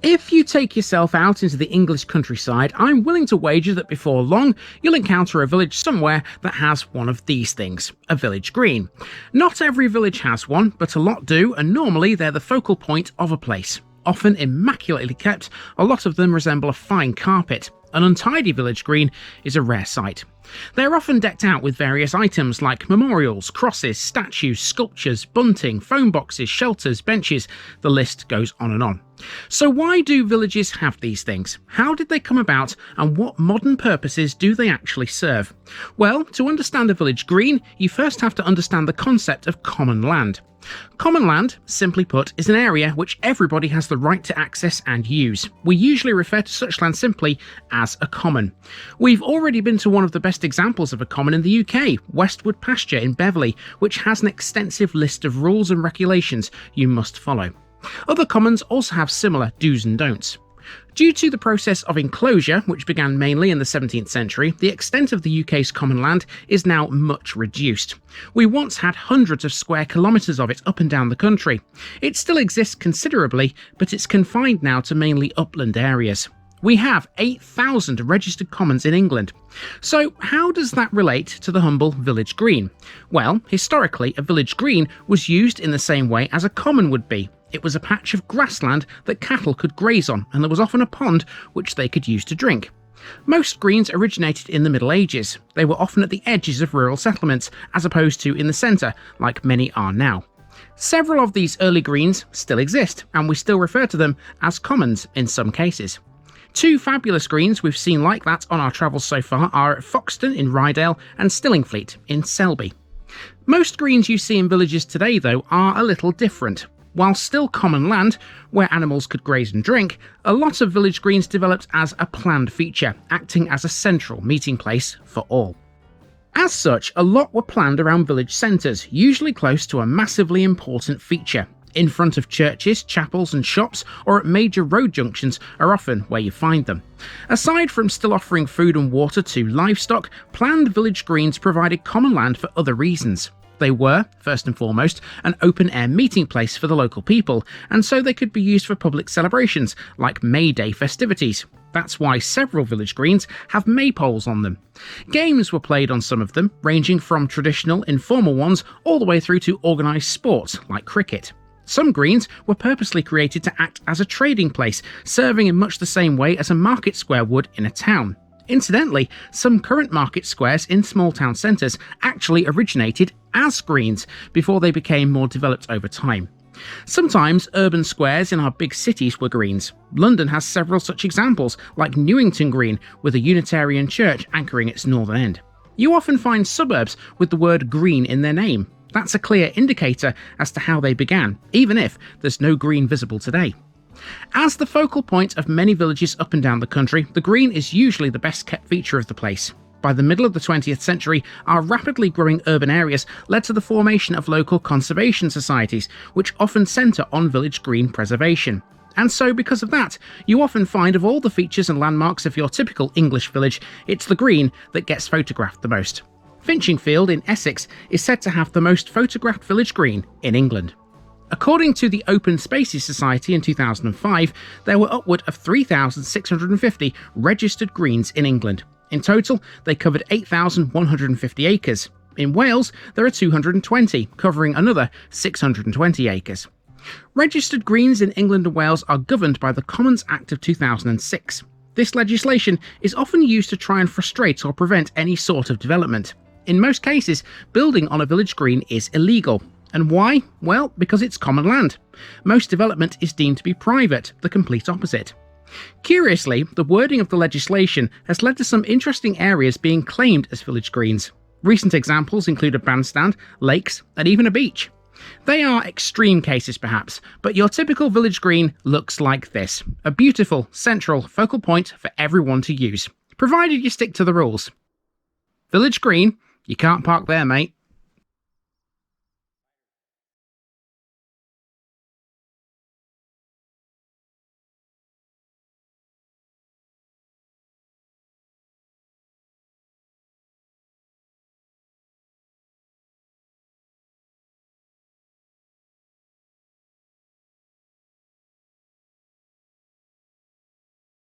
If you take yourself out into the English countryside, I'm willing to wager that before long you'll encounter a village somewhere that has one of these things, a village green. Not every village has one, but a lot do, and normally they're the focal point of a place. Often immaculately kept, a lot of them resemble a fine carpet. An untidy village green is a rare sight. They're often decked out with various items like memorials, crosses, statues, sculptures, bunting, phone boxes, shelters, benches. The list goes on and on. So why do villages have these things? How did they come about, and what modern purposes do they actually serve? Well, to understand a village green, you first have to understand the concept of common land. Common land, simply put, is an area which everybody has the right to access and use. We usually refer to such land simply as a common. We've already been to one of the best examples of a common in the UK, Westwood Pasture in Beverley, which has an extensive list of rules and regulations you must follow. Other commons also have similar do's and don'ts. Due to the process of enclosure, which began mainly in the 17th century, the extent of the UK's common land is now much reduced. We once had hundreds of square kilometres of it up and down the country. It still exists considerably, but it's confined now to mainly upland areas. We have 8,000 registered commons in England. So how does that relate to the humble village green? Well, historically, a village green was used in the same way as a common would be. It was a patch of grassland that cattle could graze on, and there was often a pond which they could use to drink. Most greens originated in the Middle Ages. They were often at the edges of rural settlements, as opposed to in the centre, like many are now. Several of these early greens still exist, and we still refer to them as commons in some cases. Two fabulous greens we've seen like that on our travels so far are at Foxton in Rydale and Stillingfleet in Selby. Most greens you see in villages today, though, are a little different. While still common land, where animals could graze and drink, a lot of village greens developed as a planned feature, acting as a central meeting place for all. As such, a lot were planned around village centres, usually close to a massively important feature. In front of churches, chapels and shops, or at major road junctions are often where you find them. Aside from still offering food and water to livestock, planned village greens provided common land for other reasons. They were, first and foremost, an open-air meeting place for the local people, and so they could be used for public celebrations, like May Day festivities. That's why several village greens have maypoles on them. Games were played on some of them, ranging from traditional, informal ones all the way through to organised sports, like cricket. Some greens were purposely created to act as a trading place, serving in much the same way as a market square would in a town. Incidentally, some current market squares in small town centres actually originated as greens before they became more developed over time. Sometimes urban squares in our big cities were greens. London has several such examples, like Newington Green, with a Unitarian church anchoring its northern end. You often find suburbs with the word green in their name. That's a clear indicator as to how they began, even if there's no green visible today. As the focal point of many villages up and down the country, the green is usually the best kept feature of the place. By the middle of the 20th century, our rapidly growing urban areas led to the formation of local conservation societies, which often centre on village green preservation. And so, because of that, you often find of all the features and landmarks of your typical English village, it's the green that gets photographed the most. Finchingfield in Essex is said to have the most photographed village green in England. According to the Open Spaces Society in 2005, there were upward of 3,650 registered greens in England. In total, they covered 8,150 acres. In Wales, there are 220, covering another 620 acres. Registered greens in England and Wales are governed by the Commons Act of 2006. This legislation is often used to try and frustrate or prevent any sort of development. In most cases, building on a village green is illegal. And why? Well, because it's common land. Most development is deemed to be private, the complete opposite. Curiously, the wording of the legislation has led to some interesting areas being claimed as village greens. Recent examples include a bandstand, lakes, and even a beach. They are extreme cases perhaps, but your typical village green looks like this, a beautiful, central focal point for everyone to use, provided you stick to the rules. Village green? You can't park there, mate.